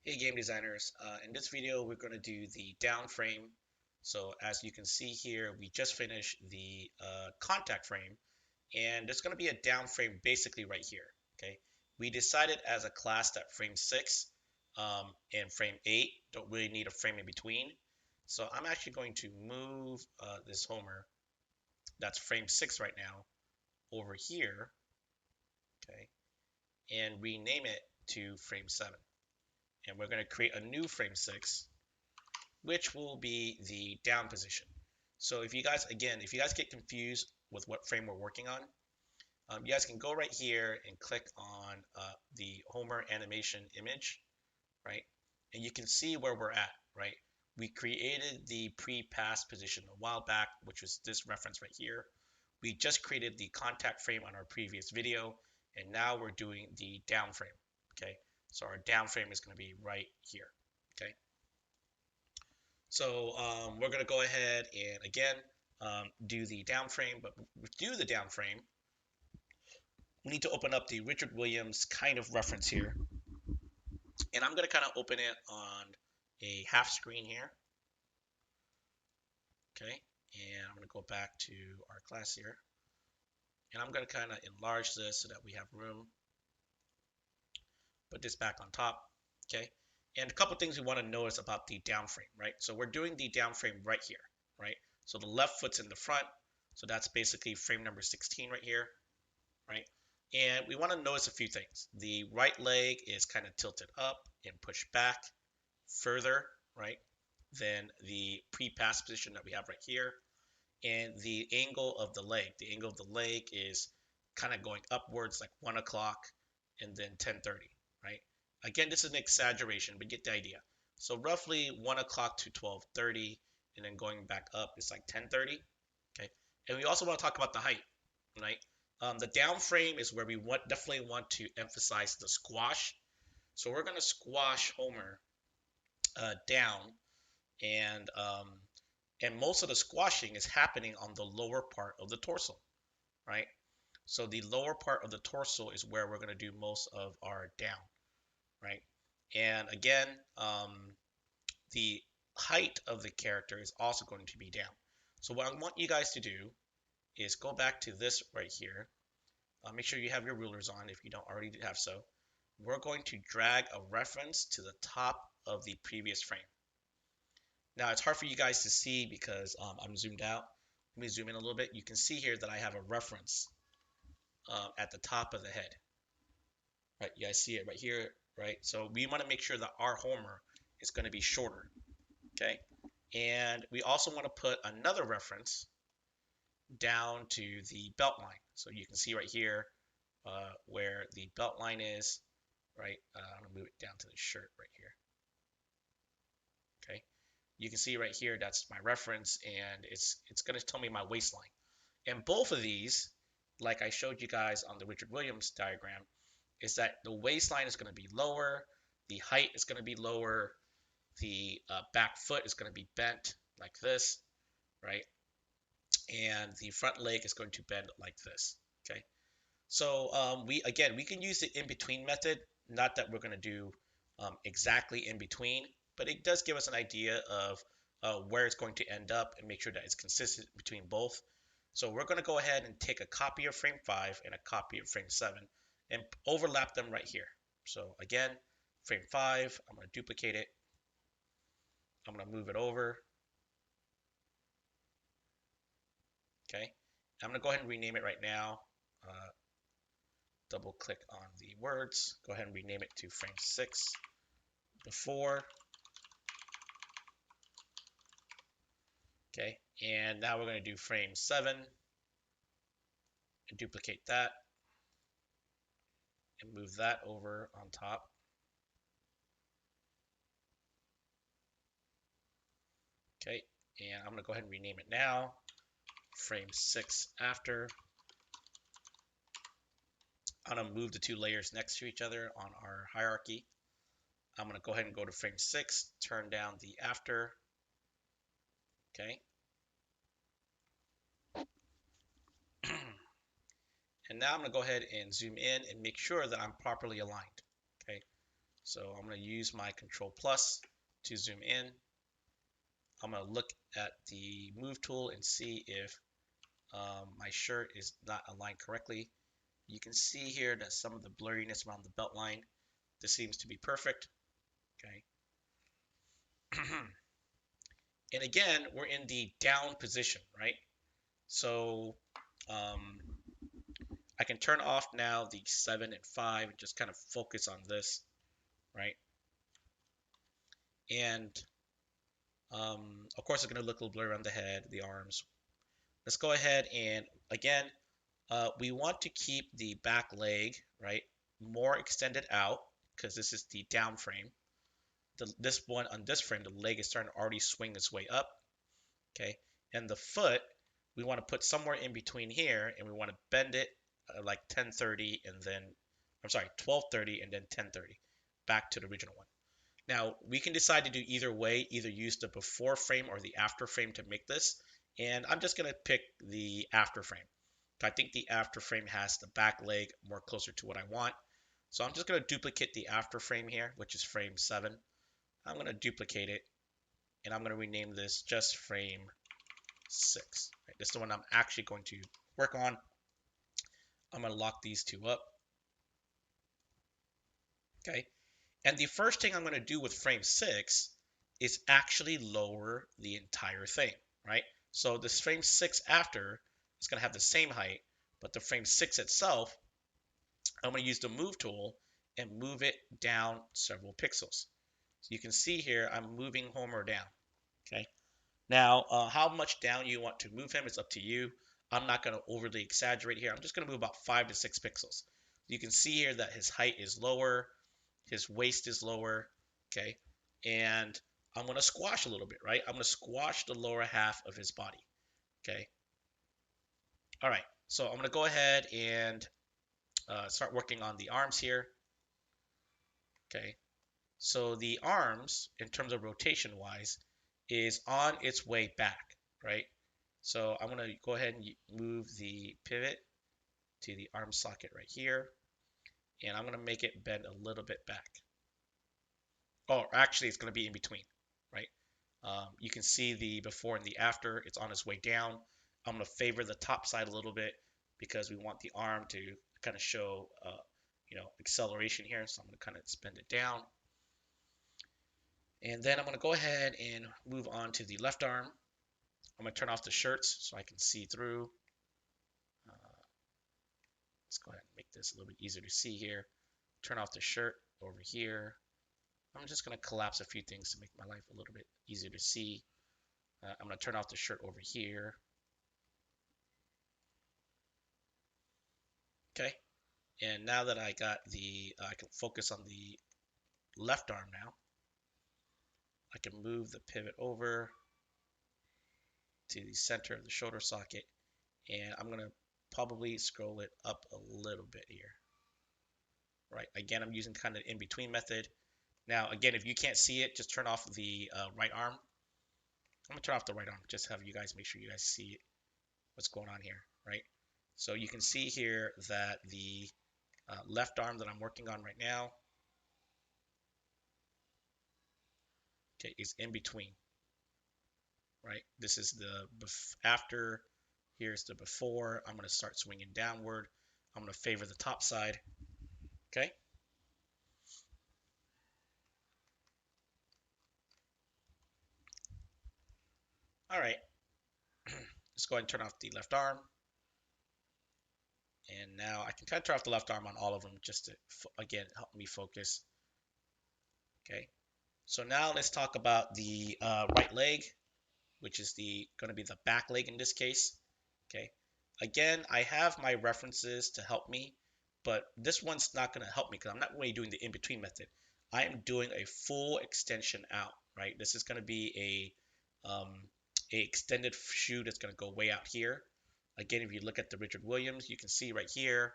Hey game designers, in this video we're going to do the down frame. So as you can see here, we just finished the contact frame, and there's going to be a down frame basically right here. Okay, we decided as a class that frame 6 and frame 8 don't really need a frame in between. So I'm actually going to move this Homer that's frame 6 right now over here, okay, and rename it to frame 7. And we're going to create a new frame 6, which will be the down position. So if you guys, again, if you guys get confused with what frame we're working on, you guys can go right here and click on the Homer animation image, right? And you can see where we're at, right? We created the pre-pass position a while back, which was this reference right here. We just created the contact frame on our previous video, and now we're doing the down frame, okay? So our down frame is going to be right here, okay? So we're going to go ahead and again do the down frame, but do the down frame, we need to open up the Richard Williams kind of reference here. And I'm going to kind of open it on a half screen here. Okay. And I'm going to go back to our class here. And I'm going to kind of enlarge this so that we have room. Put this back on top. Okay. And a couple things we want to notice about the down frame, right? So we're doing the down frame right here, right? So the left foot's in the front. So that's basically frame number 16 right here, right? And we want to notice a few things. The right leg is kind of tilted up and pushed back further, right, than the pre-pass position that we have right here. And the angle of the leg is kind of going upwards like 1 o'clock and then 10:30, right? Again, this is an exaggeration, but get the idea. So roughly 1 o'clock to 12:30, and then going back up is like 10:30, okay? And we also want to talk about the height, right? The down frame is where we definitely want to emphasize the squash. So we're going to squash Homer down, and most of the squashing is happening on the lower part of the torso, right? So the lower part of the torso is where we're going to do most of our down, right? And again, the height of the character is also going to be down. So what I want you guys to do is go back to this right here. Make sure you have your rulers on if you don't already have so. We're going to drag a reference to the top of the previous frame. Now it's hard for you guys to see because I'm zoomed out. Let me zoom in a little bit. You can see here that I have a reference at the top of the head. Right, you guys see it right here, right? So we want to make sure that our Homer is going to be shorter, okay? And we also want to put another reference down to the belt line. So you can see right here where the belt line is, right? I'm going to move it down to the shirt right here, okay? You can see right here, that's my reference, and it's going to tell me my waistline. And both of these, like I showed you guys on the Richard Williams diagram, is that the waistline is going to be lower, the height is going to be lower, the back foot is going to be bent like this, right? And the front leg is going to bend like this, okay? So we can use the in-between method, not that we're going to do exactly in between, but it does give us an idea of where it's going to end up and make sure that it's consistent between both. So we're going to go ahead and take a copy of frame 5 and a copy of frame 7 and overlap them right here. So again, frame 5, I'm going to duplicate it. I'm going to move it over. Okay. I'm going to go ahead and rename it right now. Double click on the words. Go ahead and rename it to frame 6 before. Okay. And now we're going to do frame 7 and duplicate that and move that over on top. Okay. And I'm going to go ahead and rename it now. Frame 6 after. I'm going to move the two layers next to each other on our hierarchy. I'm going to go ahead and go to frame 6, turn down the after. Okay. And now I'm going to go ahead and zoom in and make sure that I'm properly aligned. Okay. So I'm going to use my Control Plus to zoom in. I'm going to look at the move tool and see if my shirt is not aligned correctly. You can see here that some of the blurriness around the belt line, this seems to be perfect. Okay. And again, we're in the down position, right? So um, I can turn off now the 7 and 5 and just kind of focus on this, right? And of course, it's going to look a little blurry around the head, the arms. Let's go ahead and again, we want to keep the back leg, right, more extended out because this is the down frame. This one on this frame, the leg is starting to already swing its way up, okay? And the foot, we want to put somewhere in between here, and we want to bend it like 1030 and then, I'm sorry, 1230 and then 1030 back to the original one. Now, we can decide to do either way, either use the before frame or the after frame to make this. And I'm just going to pick the after frame. I think the after frame has the back leg more closer to what I want. So I'm just going to duplicate the after frame here, which is frame 7. I'm going to duplicate it, and I'm going to rename this just frame 6. Right, this is the one I'm actually going to work on. I'm going to lock these two up. Okay. And the first thing I'm going to do with frame 6 is actually lower the entire thing, right? So this frame 6 after is going to have the same height, but the frame 6 itself, I'm going to use the move tool and move it down several pixels. So you can see here, I'm moving Homer down, okay? Now, how much down you want to move him is up to you. I'm not going to overly exaggerate here. I'm just going to move about 5 to 6 pixels. You can see here that his height is lower, his waist is lower, okay? And I'm going to squash a little bit, right? I'm going to squash the lower half of his body, okay? All right, so I'm going to go ahead and start working on the arms here, okay? So the arms, in terms of rotation-wise, is on its way back, right? So I'm going to go ahead and move the pivot to the arm socket right here, and I'm going to make it bend a little bit back. Oh, actually, it's going to be in between, right? You can see the before and the after. It's on its way down. I'm going to favor the top side a little bit because we want the arm to kind of show, acceleration here. So I'm going to kind of bend it down. And then I'm going to go ahead and move on to the left arm. I'm going to turn off the shirts so I can see through. Let's go ahead and make this a little bit easier to see here. Turn off the shirt over here. I'm just going to collapse a few things to make my life a little bit easier to see. I'm going to turn off the shirt over here. Okay. And now that I got I can focus on the left arm now. I can move the pivot over to the center of the shoulder socket. And I'm going to probably scroll it up a little bit here. Right. Again, I'm using kind of in between method. Now, again, if you can't see it, just turn off the right arm. I'm going to turn off the right arm. Just have you guys make sure you guys see what's going on here, right? So you can see here that the left arm that I'm working on right now, okay, is in between, right? This is the after. Here's the before. I'm going to start swinging downward. I'm going to favor the top side, okay? All right. Let's go ahead and turn off the left arm. And now I can kind of turn off the left arm on all of them just to, again, help me focus. Okay. So now let's talk about the right leg, which is going to be the back leg in this case. Okay. Again, I have my references to help me, but this one's not going to help me because I'm not really doing the in-between method. I am doing a full extension out, right? This is going to be a extended shoe that's going to go way out here. Again, if you look at the Richard Williams, you can see right here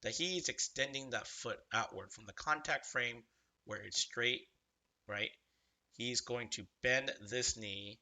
that he's extending that foot outward from the contact frame where it's straight, right? He's going to bend this knee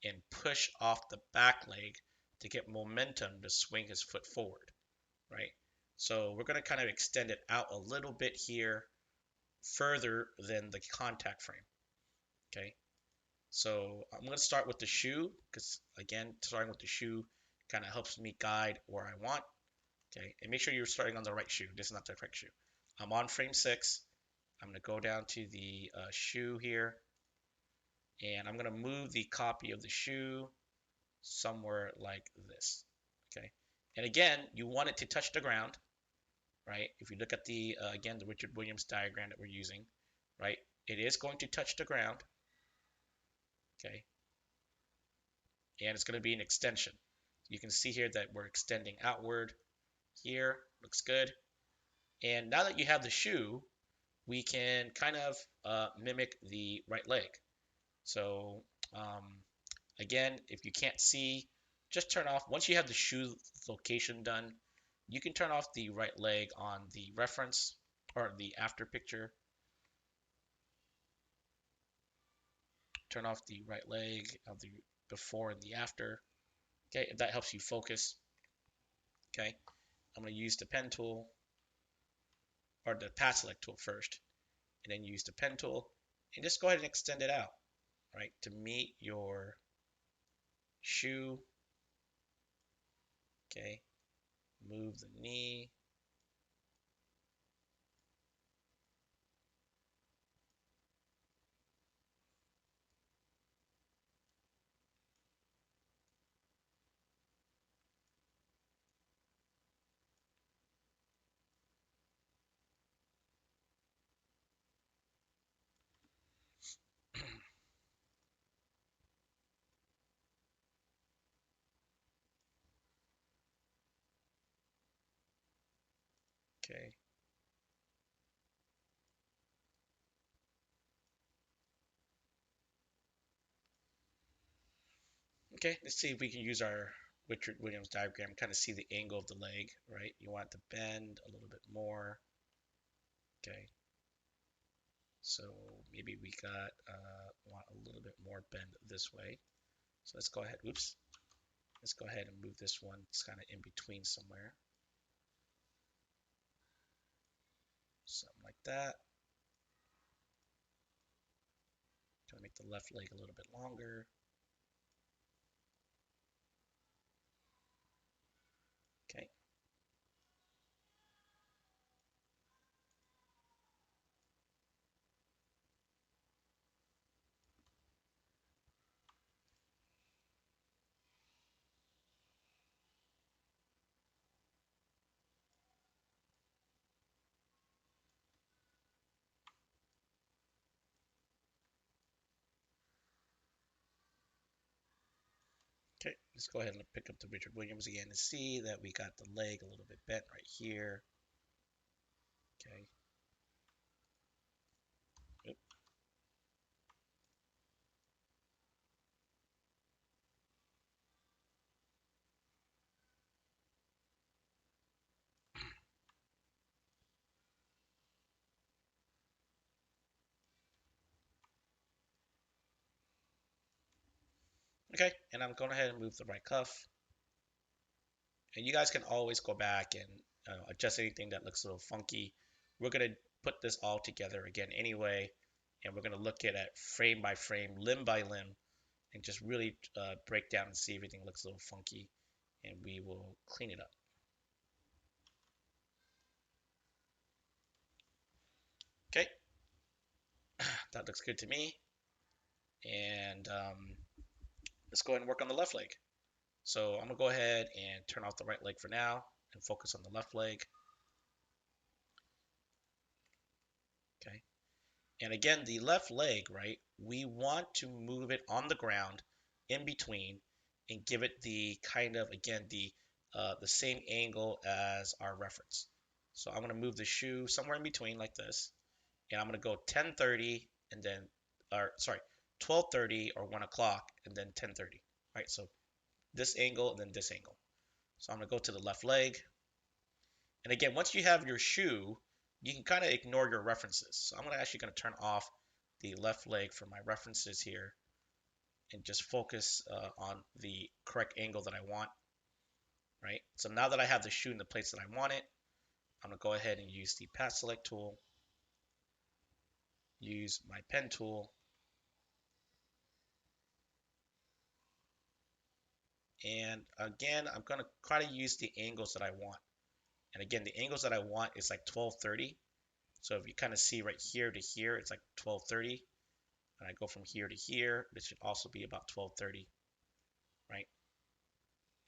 and push off the back leg to get momentum to swing his foot forward, right? So we're going to kind of extend it out a little bit here, further than the contact frame. Okay, so I'm going to start with the shoe because again, starting with the shoe kind of helps me guide where I want. Okay, and make sure you're starting on the right shoe. This is not the correct shoe. I'm on frame 6. I'm going to go down to the shoe here, and I'm going to move the copy of the shoe somewhere like this. Okay, and again, you want it to touch the ground, right? If you look at the again the Richard Williams diagram that we're using, right, it is going to touch the ground. Okay, and it's going to be an extension. You can see here that we're extending outward here. Looks good. And now that you have the shoe, we can kind of mimic the right leg. So um, again, if you can't see, just turn off. Once you have the shoe location done, you can turn off the right leg on the reference or the after picture. Turn off the right leg of the before and the after. Okay, if that helps you focus. Okay, I'm going to use the pen tool or the path select tool first, and then use the pen tool and just go ahead and extend it out, right, to meet your shoe. Okay, move the knee. Okay. Okay, let's see if we can use our Richard Williams diagram, kind of see the angle of the leg, right? You want to bend a little bit more. Okay, so maybe we got want a little bit more bend this way. So let's go ahead. Oops. Let's go ahead and move this one. It's kind of in between somewhere. Something like that. Gonna make the left leg a little bit longer. Okay. Okay, let's go ahead and pick up the Richard Williams again and see that we got the leg a little bit bent right here. Okay. Oop. Okay, and I'm going ahead and move the right cuff. And you guys can always go back and adjust anything that looks a little funky. We're going to put this all together again anyway, and we're going to look at it frame by frame, limb by limb, and just really break down and see if everything looks a little funky, and we will clean it up. Okay, that looks good to me. And let's go ahead and work on the left leg. So I'm gonna go ahead and turn off the right leg for now and focus on the left leg. Okay. And again, the left leg, right? We want to move it on the ground in between and give it the kind of, again, the same angle as our reference. So I'm gonna move the shoe somewhere in between like this, and I'm gonna go 10:30 and then, or sorry, 12:30 or 1 o'clock and then 10:30. Right? So this angle and then this angle. So I'm gonna go to the left leg. And again, once you have your shoe, you can kind of ignore your references. So I'm actually going to turn off the left leg for my references here and just focus on the correct angle that I want, right? So now that I have the shoe in the place that I want it, I'm going to go ahead and use the path select tool. use my pen tool. And again, I'm going to try to use the angles that I want. And again, the angles that I want is like 1230. So if you kind of see right here to here, it's like 1230. And I go from here to here, this should also be about 1230, right?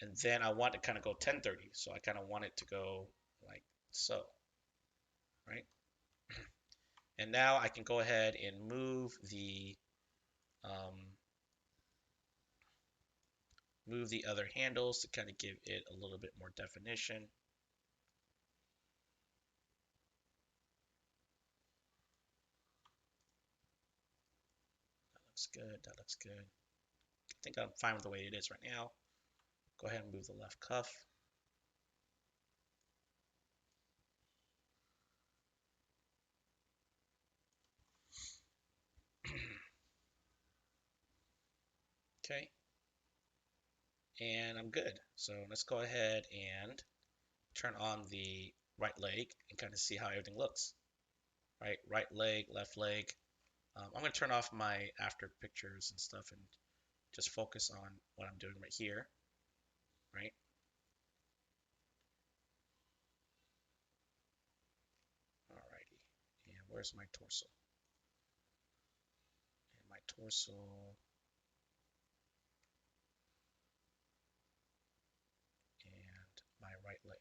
And then I want to kind of go 1030. So I kind of want it to go like so, right? And now I can go ahead and move the other handles to kind of give it a little bit more definition. That looks good. That looks good. I think I'm fine with the way it is right now. Go ahead and move the left cuff. Okay. And I'm good. So let's go ahead and turn on the right leg and kind of see how everything looks. Right leg, left leg. I'm going to turn off my after pictures and stuff and just focus on what I'm doing right here, right? Alrighty. And where's my torso? And my torso. And my right leg.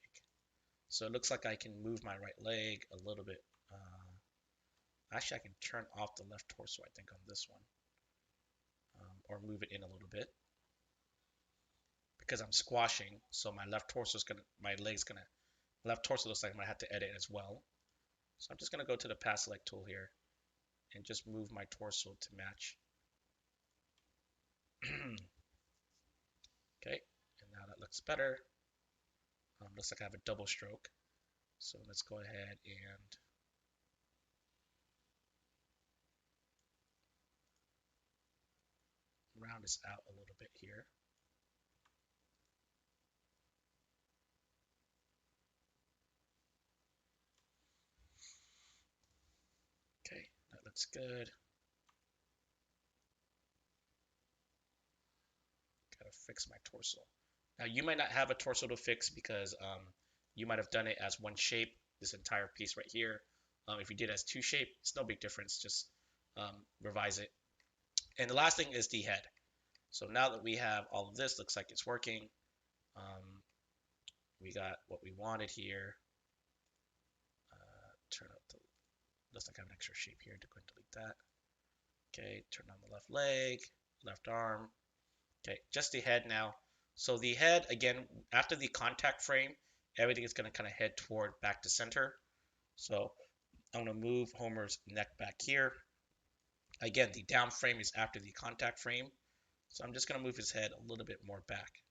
So it looks like I can move my right leg a little bit. Actually, I can turn off the left torso, I think, on this one. Or move it in a little bit. Because I'm squashing, so my left torso is gonna, my leg's gonna, left torso looks like I'm gonna have to edit as well. So I'm just gonna go to the path select tool here and just move my torso to match. Okay, and now that looks better. Looks like I have a double stroke. So let's go ahead and round this out a little bit here. Okay, that looks good. Gotta fix my torso. Now you might not have a torso to fix because you might have done it as one shape, this entire piece right here. If you did it as two shape, it's no big difference. Just revise it. And the last thing is the head. So now that we have all of this, looks like it's working. We got what we wanted here. Turn up the, looks like I have an extra shape here to go and delete that. Okay, turn on the left leg, left arm. Okay, just the head now. So the head, again, after the contact frame, everything is going to kind of head toward back to center. So I'm going to move Homer's neck back here. Again, the down frame is after the contact frame. So I'm just going to move his head a little bit more back.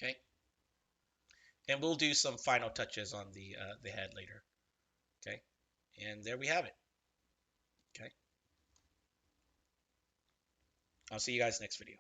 Okay. And we'll do some final touches on the head later. Okay. And there we have it. Okay. I'll see you guys next video.